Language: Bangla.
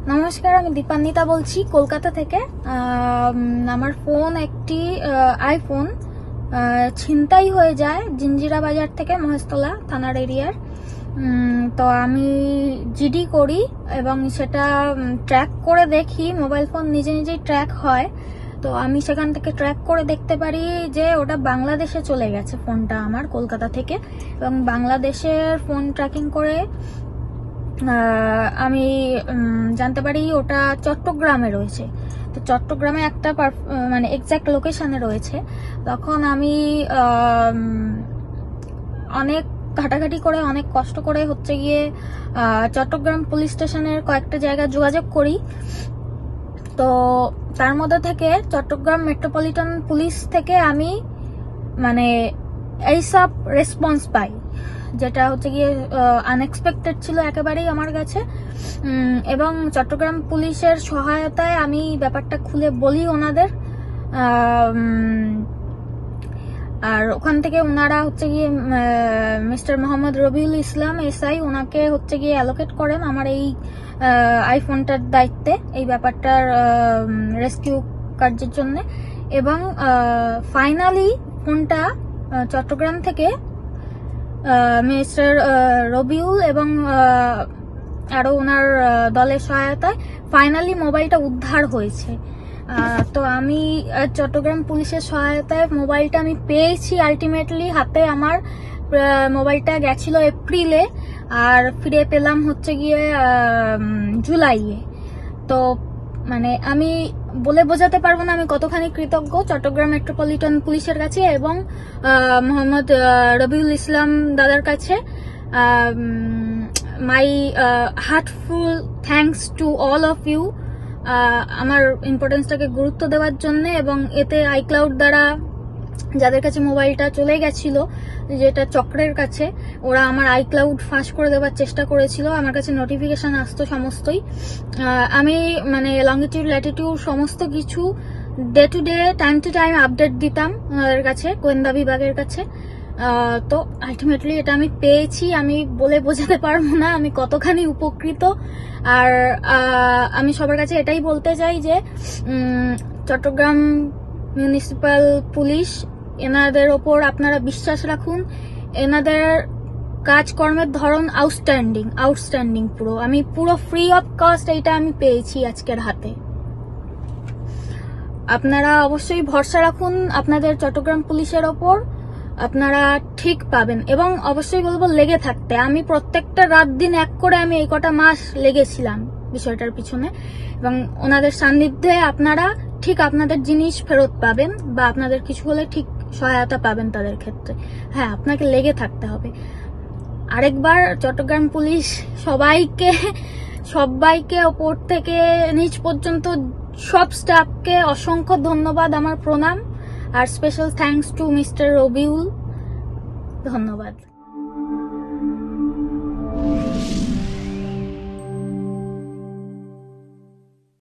নমস্কার, আমি দীপান্বিতা বলছি কলকাতা থেকে। আমার ফোন একটি আইফোন ছিনতাই হয়ে যায় জিঞ্জিরা বাজার থেকে, মহেশতলা থানার এরিয়ার। তো আমি জিডি করি এবং সেটা ট্র্যাক করে দেখি, মোবাইল ফোন নিজে নিজেই ট্র্যাক হয়। তো আমি সেখান থেকে ট্র্যাক করে দেখতে পারি যে ওটা বাংলাদেশে চলে গেছে ফোনটা আমার, কলকাতা থেকে। এবং বাংলাদেশের ফোন ট্র্যাকিং করে আমি জানতে পারি ওটা চট্টগ্রামে রয়েছে। তো চট্টগ্রামে একটা মানে এক্সাক্ট লোকেশনে রয়েছে। তখন আমি অনেক ঘাটাঘাটি করে, অনেক কষ্ট করে হচ্ছে গিয়ে চট্টগ্রাম পুলিশ স্টেশনের কয়েকটা জায়গায় যোগাযোগ করি। তো তার মধ্যে থেকে চট্টগ্রাম মেট্রোপলিটন পুলিশ থেকে আমি মানে এইসব রেসপন্স পাই, যেটা হচ্ছে গিয়ে আনএক্সপেক্টেড ছিল একেবারেই আমার কাছে। এবং চট্টগ্রাম পুলিশের সহায়তায় আমি ব্যাপারটা খুলে বলি ওনাদের। আর ওখান থেকে ওনারা হচ্ছে গিয়ে মিস্টার মোহাম্মদ রবিউল ইসলাম এসআই, ওনাকে হচ্ছে গিয়ে অ্যালোকেট করেন আমার এই আইফোনটার দায়িত্বে, এই ব্যাপারটার রেস্কিউ কার্যের জন্য। এবং ফাইনালি ফোনটা চট্টগ্রাম থেকে মিস্টার রবিউল এবং আরো ওনার দলের সহায়তায় ফাইনালি মোবাইলটা উদ্ধার হয়েছে। তো আমি চট্টগ্রাম পুলিশের সহায়তায় মোবাইলটা আমি পেয়েছি আলটিমেটলি হাতে। আমার মোবাইলটা গেছিল এপ্রিলে, আর ফিরে পেলাম হচ্ছে গিয়ে জুলাইয়ে। তো মানে আমি বলে বোঝাতে পারবো না আমি কতখানি কৃতজ্ঞ চট্টগ্রাম মেট্রোপলিটন পুলিশের কাছে এবং মোহাম্মদ রবিউল ইসলাম দাদার কাছে। My heartful thanks to all of you, আমার ইম্পর্টেন্সটাকে গুরুত্ব দেওয়ার জন্য। এবং এতে আইক্লাউড দ্বারা যাদের কাছে মোবাইলটা চলে গেছিল, যেটা চক্রের কাছে, ওরা আমার আইক্লাউড ফাঁস করে দেওয়ার চেষ্টা করেছিল। আমার কাছে নোটিফিকেশন আসতো সমস্তই। আমি মানে লঙ্গিটিউড ল্যাটিটিউড সমস্ত কিছু day to day, time to time update দিতাম ওনাদের কাছে, গোয়েন্দা বিভাগের কাছে। তো আলটিমেটলি এটা আমি পেয়েছি, আমি বলে বোঝাতে পারবো না আমি কতখানি উপকৃত। আর আমি সবার কাছে এটাই বলতে চাই যে চট্টগ্রাম মিউনিসিপ্যাল পুলিশ, এনাদের ওপর আপনারা বিশ্বাস রাখুন। এনাদের কাজকর্মের ধরন আউটস্ট্যান্ডিং পুরো। আমি পুরো ফ্রি অফ কস্ট এইটা আমি পেয়েছি আজকের হাতে। আপনারা অবশ্যই ভরসা রাখুন আপনাদের চট্টগ্রাম পুলিশের ওপর, আপনারা ঠিক পাবেন। এবং অবশ্যই বলবো লেগে থাকতে। আমি প্রত্যেকটা রাত দিন এক করে আমি এই কটা মাস লেগেছিলাম বিষয়টার পিছনে। এবং ওনাদের সান্নিধ্যে আপনারা ঠিক আপনাদের জিনিস ফেরত পাবেন, বা আপনাদের কিছু হলে ঠিক সহায়তা পাবেন তাদের ক্ষেত্রে। হ্যাঁ, আপনাকে লেগে থাকতে হবে। আরেকবার চট্টগ্রাম পুলিশ সবাইকে ওপর থেকে নিচ পর্যন্ত সব স্টাফকে অসংখ্য ধন্যবাদ, আমার প্রণাম। আর special thanks to mister Rabiul, ধন্যবাদ।